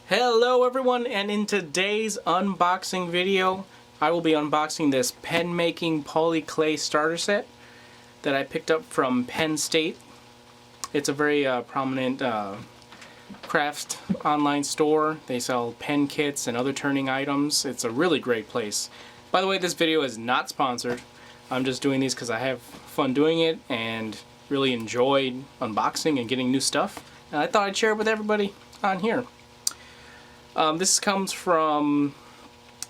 Hello everyone, and in today's unboxing video I will be unboxing this pen making PolyClay starter set that I picked up from Penn State. It's a very prominent craft online store. They sell pen kits and other turning items. It's a really great place. By the way, this video is not sponsored. I'm just doing these because I have fun doing it and really enjoyed unboxing and getting new stuff. And I thought I'd share it with everybody on here. This comes from,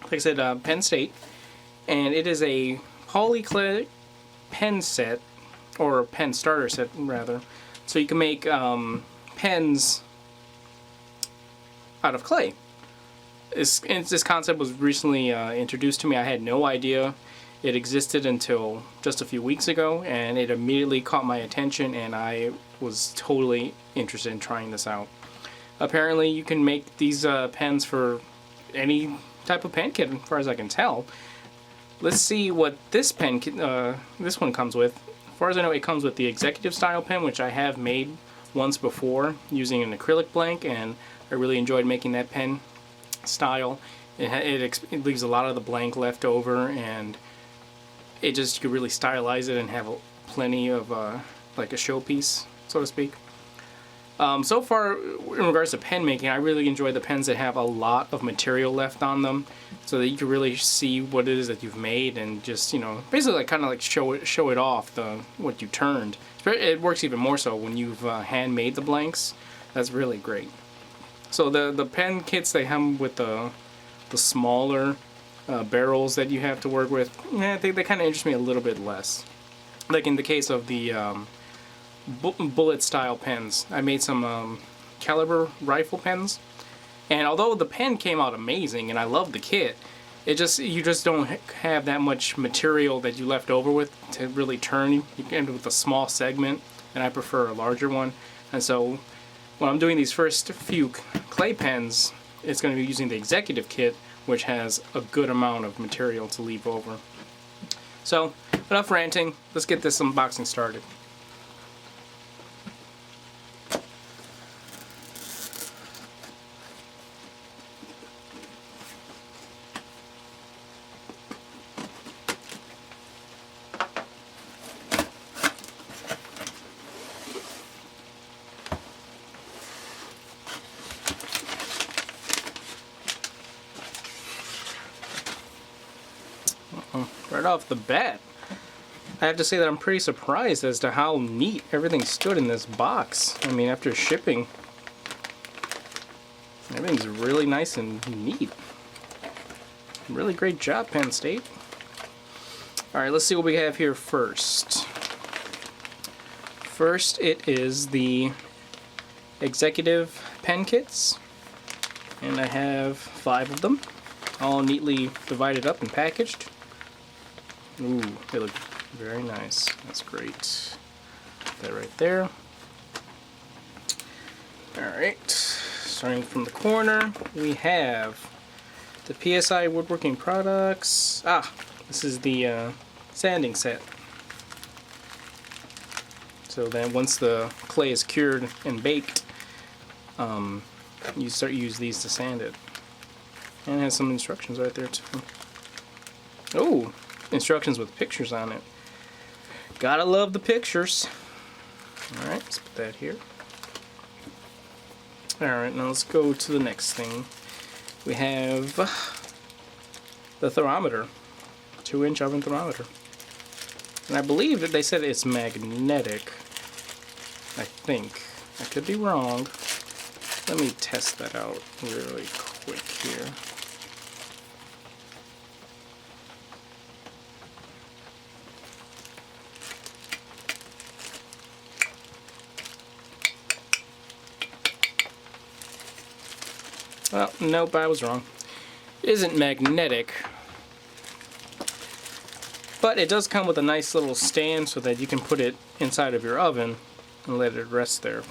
like I said, Penn State, and it is a PolyClay pen set, or a pen starter set rather. So you can make pens out of clay. This concept was recently introduced to me. I had no idea it existed until just a few weeks ago, and it immediately caught my attention, and I was totally interested in trying this out. Apparently you can make these pens for any type of pen kit, as far as I can tell. Let's see what this pen kit, this one comes with. As far as I know, it comes with the executive style pen, which I have made once before using an acrylic blank, and I really enjoyed making that pen style. It leaves a lot of the blank left over, and it just, you could really stylize it and have plenty of like a showpiece, so to speak. So far, in regards to pen making, I really enjoy the pens that have a lot of material left on them, so that you can really see what it is that you've made, and just, you know, basically like kind of like show it off, what you turned. It works even more so when you've handmade the blanks. That's really great. So the pen kits, they come with the smaller barrels that you have to work with. I think they kind of interest me a little bit less. Like in the case of the bullet style pens, I made some caliber rifle pens, and although the pen came out amazing and I love the kit, you just don't have that much material that you left over with to really turn. You end up with a small segment, and I prefer a larger one. And so when I'm doing these first few clay pens, it's going to be using the executive kit, which has a good amount of material to leave over. So enough ranting, let's get this unboxing started. Right off the bat, I have to say that I'm pretty surprised as to how neat everything stood in this box. I mean, after shipping, everything's really nice and neat. Really great job, Penn State. Alright, let's see what we have here first. First, it is the executive pen kits, and I have 5 of them, all neatly divided up and packaged. Ooh, they look very nice. That's great. Put that right there. Alright, starting from the corner, we have the PSI Woodworking products. This is the sanding set. So then once the clay is cured and baked, you start to use these to sand it. And it has some instructions right there too. Oh! Instructions with pictures on it. Gotta love the pictures. Alright, let's put that here. Alright, now let's go to the next thing. We have the thermometer. 2-inch oven thermometer. And I believe that they said it's magnetic. I think. I could be wrong. Let me test that out really quick here. Well, nope, I was wrong. It isn't magnetic, but it does come with a nice little stand so that you can put it inside of your oven and let it rest there.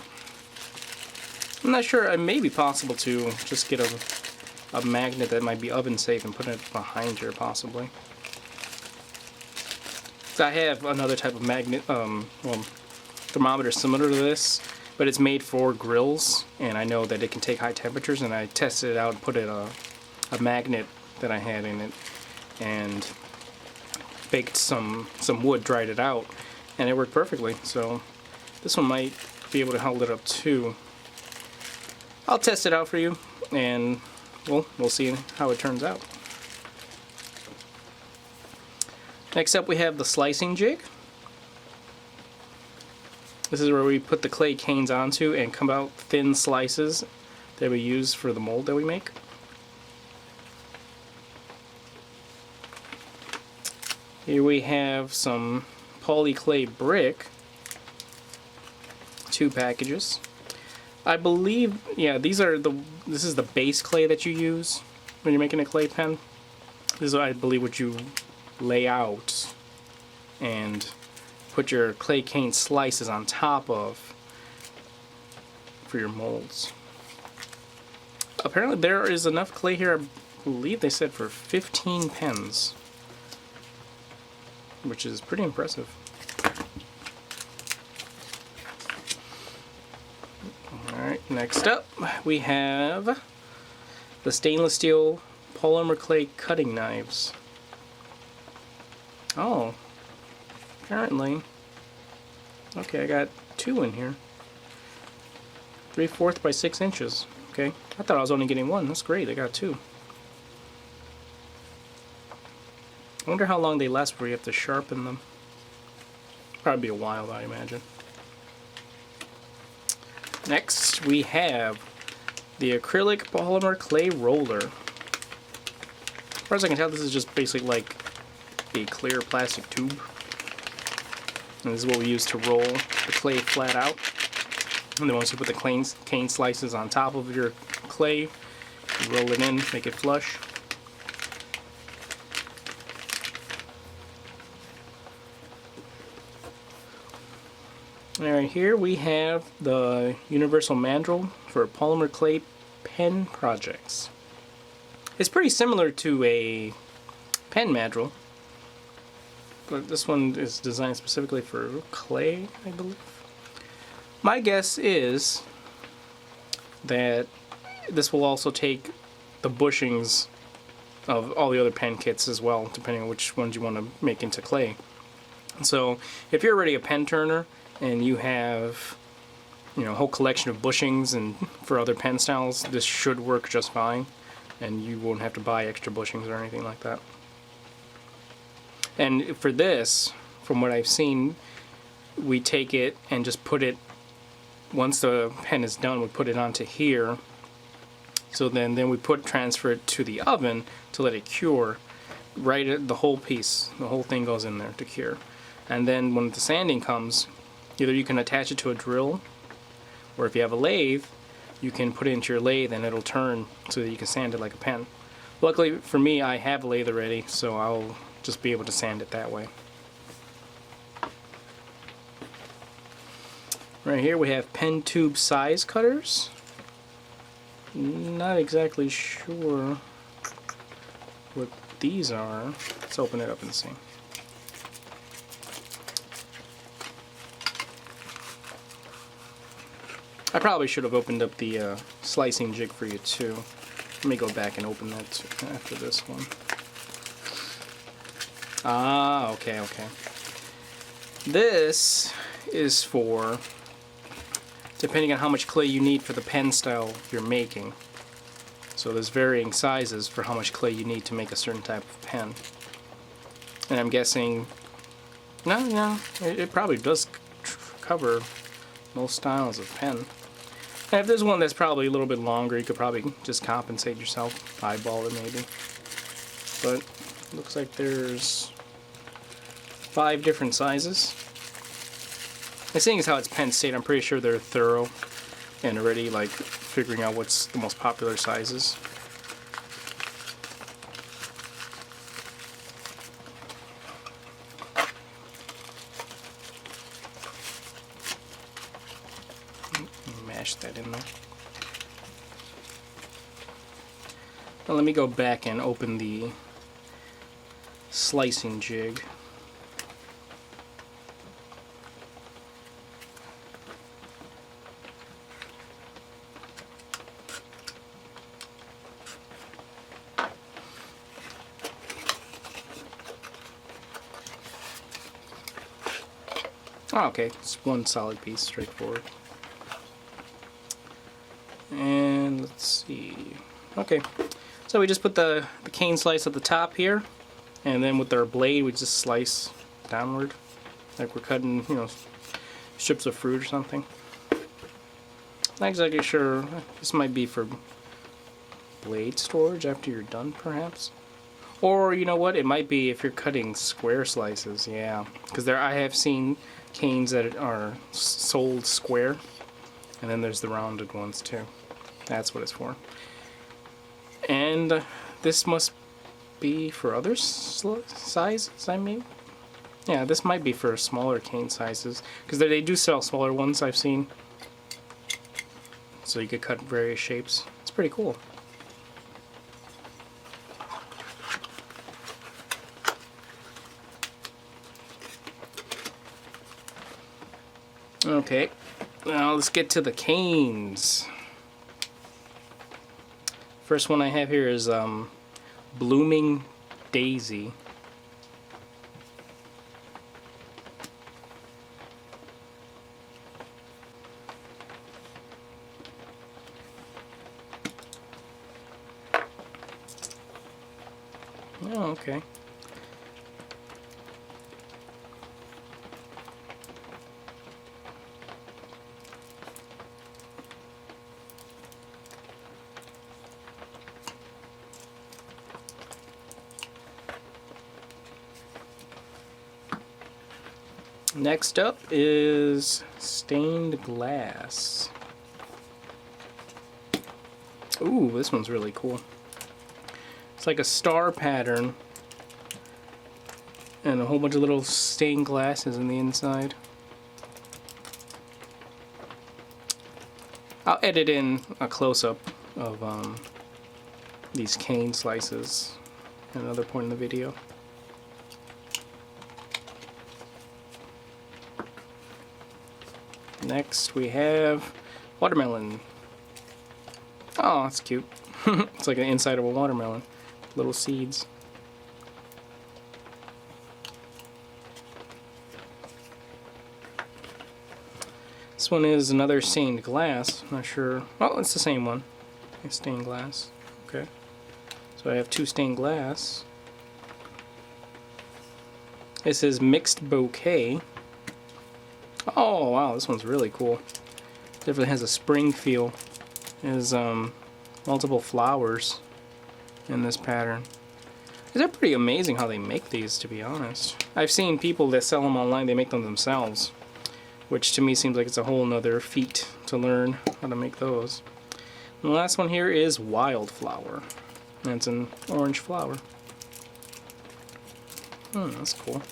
I'm not sure, it may be possible to just get a magnet that might be oven safe and put it behind here, possibly. So I have another type of magnet, thermometer similar to this, but it's made for grills, and I know that it can take high temperatures, and I tested it out and put a magnet that I had in it and baked some wood, dried it out, and it worked perfectly. So this one might be able to hold it up too. I'll test it out for you, and we'll see how it turns out. Next up we have the Slicing Jig. This is where we put the clay canes onto and come out thin slices that we use for the mold that we make. Here we have some PolyClay brick, 2 packages. I believe, yeah, this is the base clay that you use when you're making a clay pen. This is, I believe, what you lay out and put your clay cane slices on top of for your molds. Apparently there is enough clay here, I believe they said, for 15 pens, which is pretty impressive. Alright, next up we have the stainless steel polymer clay cutting knives. Oh, apparently, okay, I got 2 in here. 3/4 by 6 inches. Okay, I thought I was only getting 1. That's great, I got 2. I wonder how long they last before you have to sharpen them. Probably be a while, I imagine. Next, we have the acrylic polymer clay roller. As far as I can tell, this is just basically like a clear plastic tube. And this is what we use to roll the clay flat out. And then once you put the cane slices on top of your clay, you roll it in, make it flush. Alright, here we have the universal mandrel for polymer clay pen projects. It's pretty similar to a pen mandrel, but this one is designed specifically for clay, I believe. My guess is that this will also take the bushings of all the other pen kits as well, depending on which ones you want to make into clay. So if you're already a pen turner and you have, you know, a whole collection of bushings and for other pen styles, this should work just fine, and you won't have to buy extra bushings or anything like that. And for this, from what I've seen, we take it and just put it, once the pen is done, we put it onto here. So then we transfer it to the oven to let it cure. Right at the whole piece, the whole thing goes in there to cure. And then when the sanding comes, either you can attach it to a drill, or if you have a lathe, you can put it into your lathe and it'll turn so that you can sand it like a pen. Luckily for me, I have a lathe already, so I'll just be able to sand it that way. Right here we have pen tube size cutters. Not exactly sure what these are. Let's open it up and see. I probably should have opened up the slicing jig for you too. Let me go back and open that after this one. Ah, okay. This is for, depending on how much clay you need for the pen style you're making. So there's varying sizes for how much clay you need to make a certain type of pen. And I'm guessing, no, it probably does cover most styles of pen. And if there's one that's probably a little bit longer, you could probably just compensate yourself, eyeball it maybe. But looks like there's 5 different sizes. And seeing as how it's Penn State, I'm pretty sure they're thorough and already like figuring out what's the most popular sizes. Mash that in there. Now let me go back and open the slicing jig. Oh, okay, it's one solid piece, straightforward. And let's see. Okay, so we just put the cane slice at the top here, and then with our blade we just slice downward, like we're cutting, you know, strips of fruit or something. Not exactly sure. This might be for blade storage after you're done, perhaps. Or you know what? It might be if you're cutting square slices. Yeah, because I have seen canes that are sold square, and then there's the rounded ones too. That's what it's for. And this must be for other sizes, I mean. Yeah, this might be for smaller cane sizes, because they do sell smaller ones I've seen. So you could cut various shapes. It's pretty cool. Okay, now let's get to the canes. First one I have here is Blooming Daisy. Oh, okay. Next up is stained glass. Ooh, this one's really cool. It's like a star pattern and a whole bunch of little stained glasses in the inside. I'll edit in a close-up of these cane slices at another point in the video. Next we have watermelon. Oh, that's cute. It's like the inside of a watermelon. Little seeds. This one is another stained glass. I'm not sure. Oh, it's the same one. It's stained glass. Okay. So I have two stained glass. This is Mixed Bouquet. Oh wow, this one's really cool. Definitely has a spring feel. There's multiple flowers in this pattern. They're pretty amazing how they make these, to be honest. I've seen people that sell them online, they make them themselves, which to me seems like it's a whole nother feat to learn how to make those. And the last one here is Wildflower. And it's an orange flower. That's cool.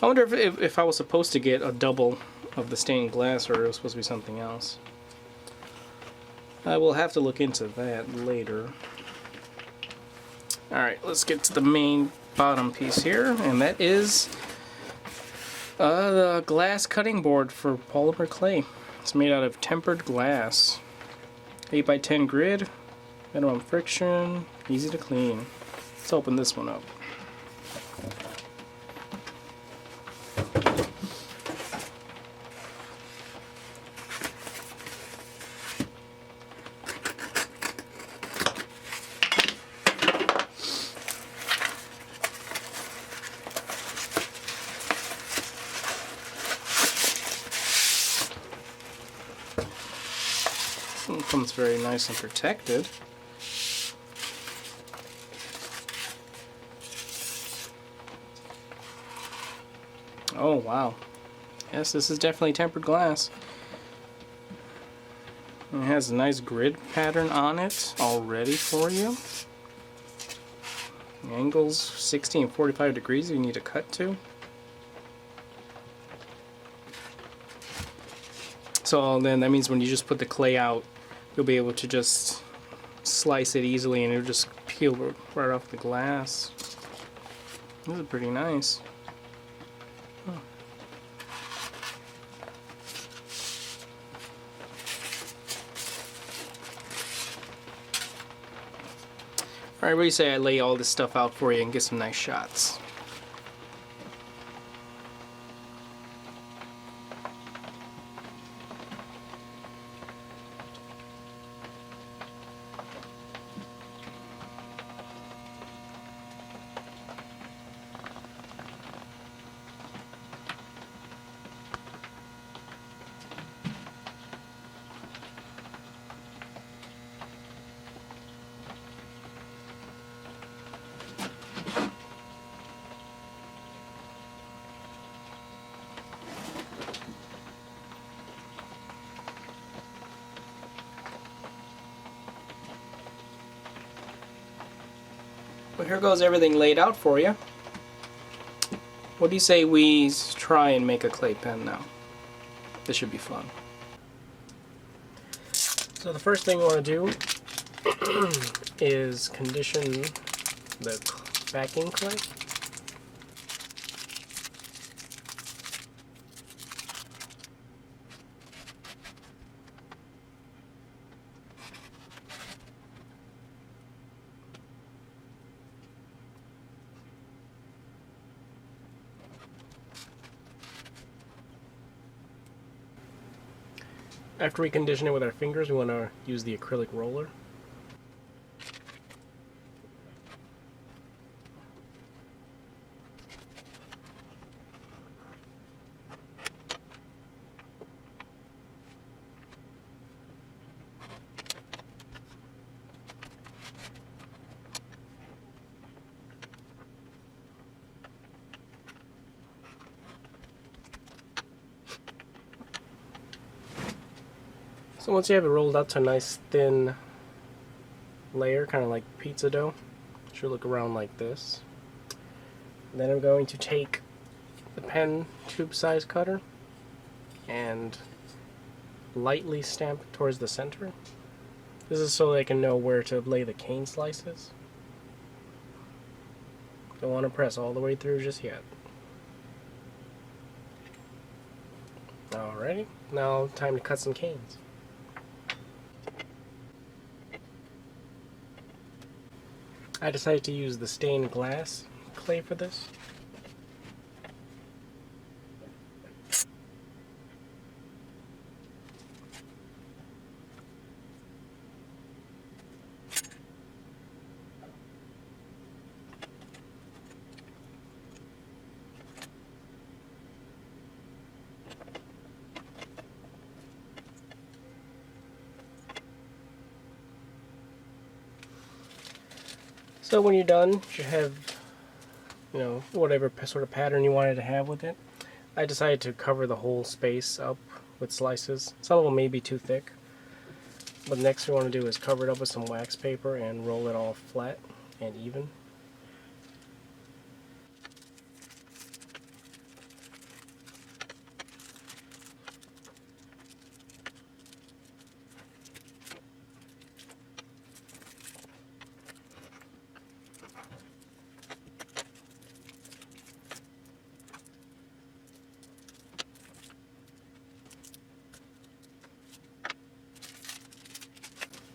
I wonder if I was supposed to get a double of the stained glass, or it was supposed to be something else. I will have to look into that later. Alright, let's get to the main bottom piece here, and that is the glass cutting board for polymer clay. It's made out of tempered glass. 8x10 grid, minimum friction, easy to clean. Let's open this one up. It comes very nice and protected. Oh wow. Yes, this is definitely tempered glass. It has a nice grid pattern on it already for you. Angles 60 and 45 degrees you need to cut to. So then that means when you just put the clay out, you'll be able to just slice it easily and it'll just peel right off the glass. This is pretty nice. Huh. Alright, what do you say I lay all this stuff out for you and get some nice shots? Well, here goes everything laid out for you. What do you say we try and make a clay pen now? This should be fun. So the first thing we want to do is condition the backing clay. After we condition it with our fingers, we want to use the acrylic roller. So once you have it rolled out to a nice thin layer, kind of like pizza dough, it should look around like this. Then I'm going to take the pen tube size cutter and lightly stamp towards the center. This is so I can know where to lay the cane slices. Don't want to press all the way through just yet. Alrighty, now time to cut some canes. I decided to use the stained glass clay for this. So when you're done, you should have, whatever sort of pattern you wanted to have with it. I decided to cover the whole space up with slices. Some of them may be too thick. But next we want to do is cover it up with some wax paper and roll it all flat and even.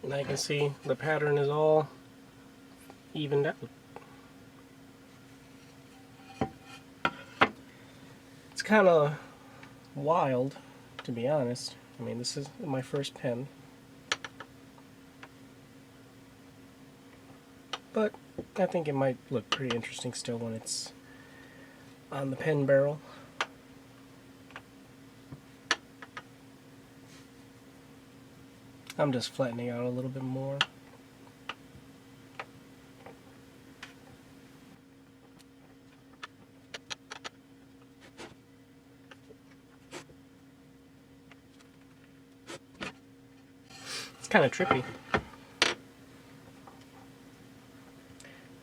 Now you can see the pattern is all evened out. It's kind of wild, to be honest. I mean, this is my first pen. But I think it might look pretty interesting still when it's on the pen barrel. I'm just flattening out a little bit more. It's kind of trippy.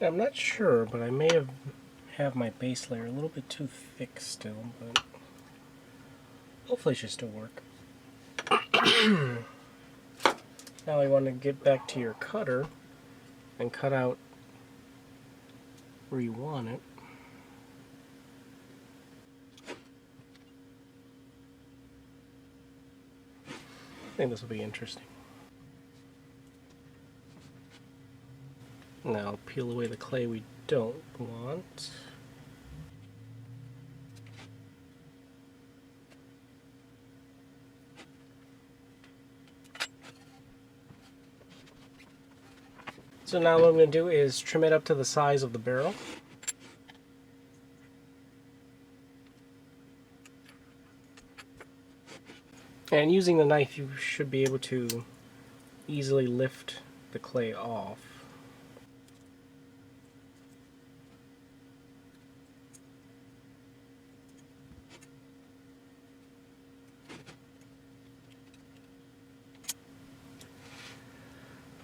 I'm not sure, but I may have my base layer a little bit too thick still, but hopefully it should still work. Now you want to get back to your cutter and cut out where you want it. I think this will be interesting. Now peel away the clay we don't want. So now what I'm going to do is trim it up to the size of the barrel. And using the knife you should be able to easily lift the clay off.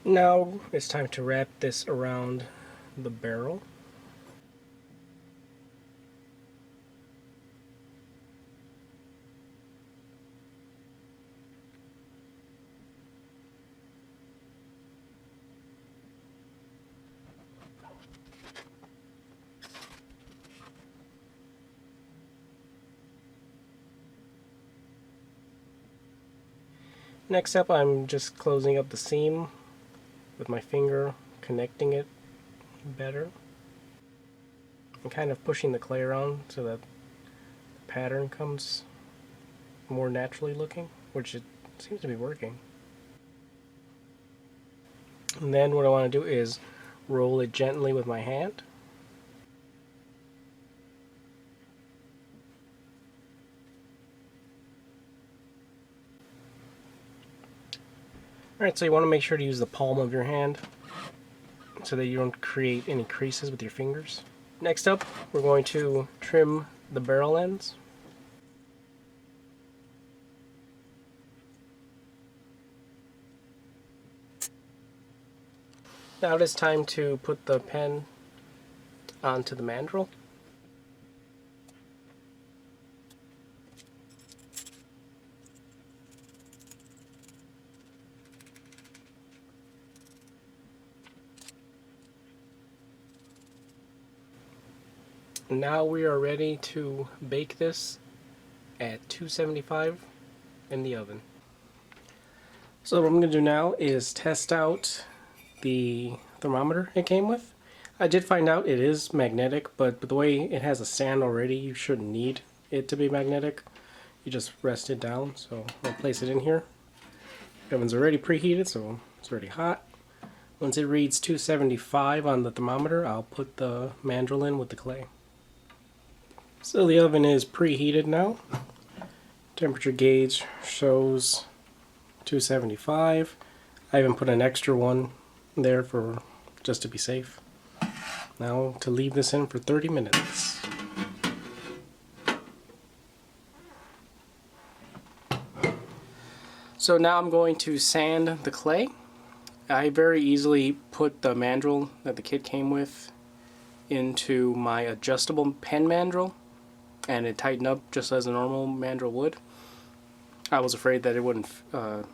Now it's time to wrap this around the barrel. Next up, I'm just closing up the seam with my finger, connecting it better, and kind of pushing the clay around so that the pattern comes more naturally looking, which it seems to be working. And then what I want to do is roll it gently with my hand. Alright, so you want to make sure to use the palm of your hand so that you don't create any creases with your fingers. Next up, we're going to trim the barrel ends. Now it is time to put the pen onto the mandrel. Now we are ready to bake this at 275 in the oven. So what I'm going to do now is test out the thermometer it came with. I did find out it is magnetic, but the way it has a stand already, you shouldn't need it to be magnetic. You just rest it down. So I'll place it in here. The oven's already preheated, so it's already hot. Once it reads 275 on the thermometer, I'll put the mandrel in with the clay. So the oven is preheated now. Temperature gauge shows 275. I even put an extra one there for just to be safe. Now to leave this in for 30 minutes. So now I'm going to sand the clay. I very easily put the mandrel that the kit came with into my adjustable pen mandrel, and it tightened up just as a normal mandrel would. I was afraid that it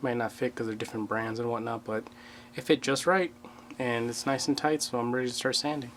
might not fit because they're different brands and whatnot, but it fit just right, and it's nice and tight, so I'm ready to start sanding.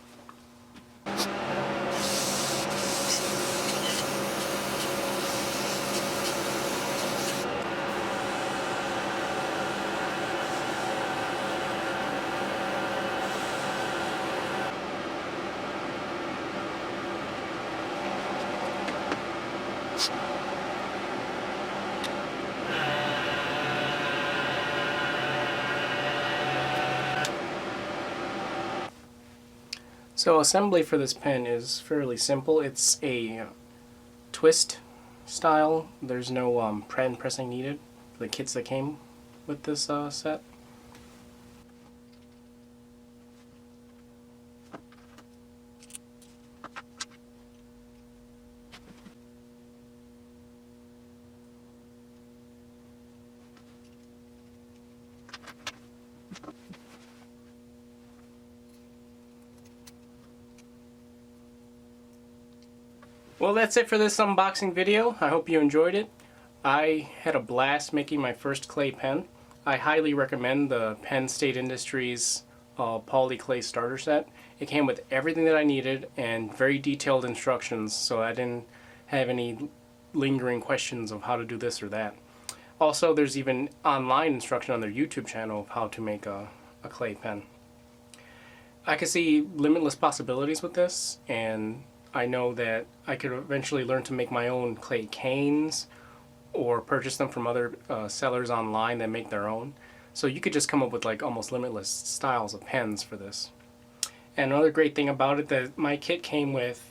So assembly for this pen is fairly simple. It's a twist style. There's no pen pressing needed for the kits that came with this set. Well, that's it for this unboxing video. I hope you enjoyed it. I had a blast making my first clay pen. I highly recommend the Penn State Industries PolyClay starter set. It came with everything that I needed and very detailed instructions, so I didn't have any lingering questions of how to do this or that. Also, there's even online instruction on their YouTube channel of how to make a clay pen. I can see limitless possibilities with this, and I know that I could eventually learn to make my own clay canes or purchase them from other sellers online that make their own. So you could just come up with like almost limitless styles of pens for this. And another great thing about it, that my kit came with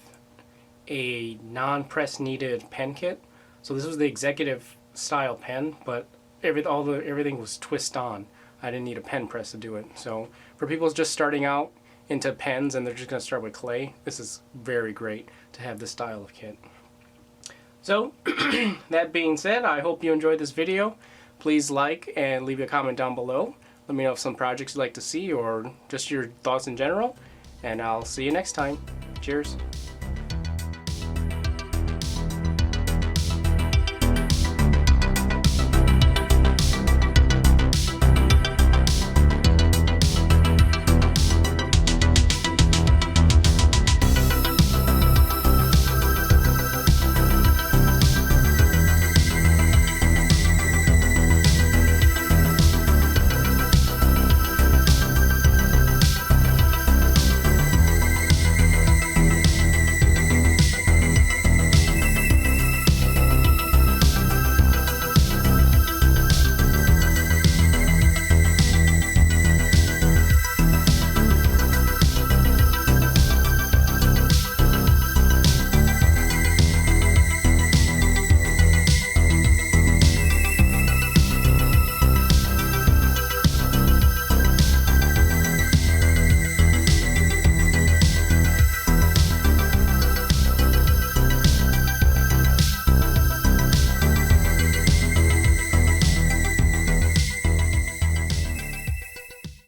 a non-press needed pen kit. So this was the executive style pen, but everything was twist on. I didn't need a pen press to do it. So for people just starting out into pens and they're just going to start with clay, this is very great to have this style of kit. So that being said, I hope you enjoyed this video. Please like and leave a comment down below. Let me know if some projects you'd like to see or just your thoughts in general. and I'll see you next time. Cheers.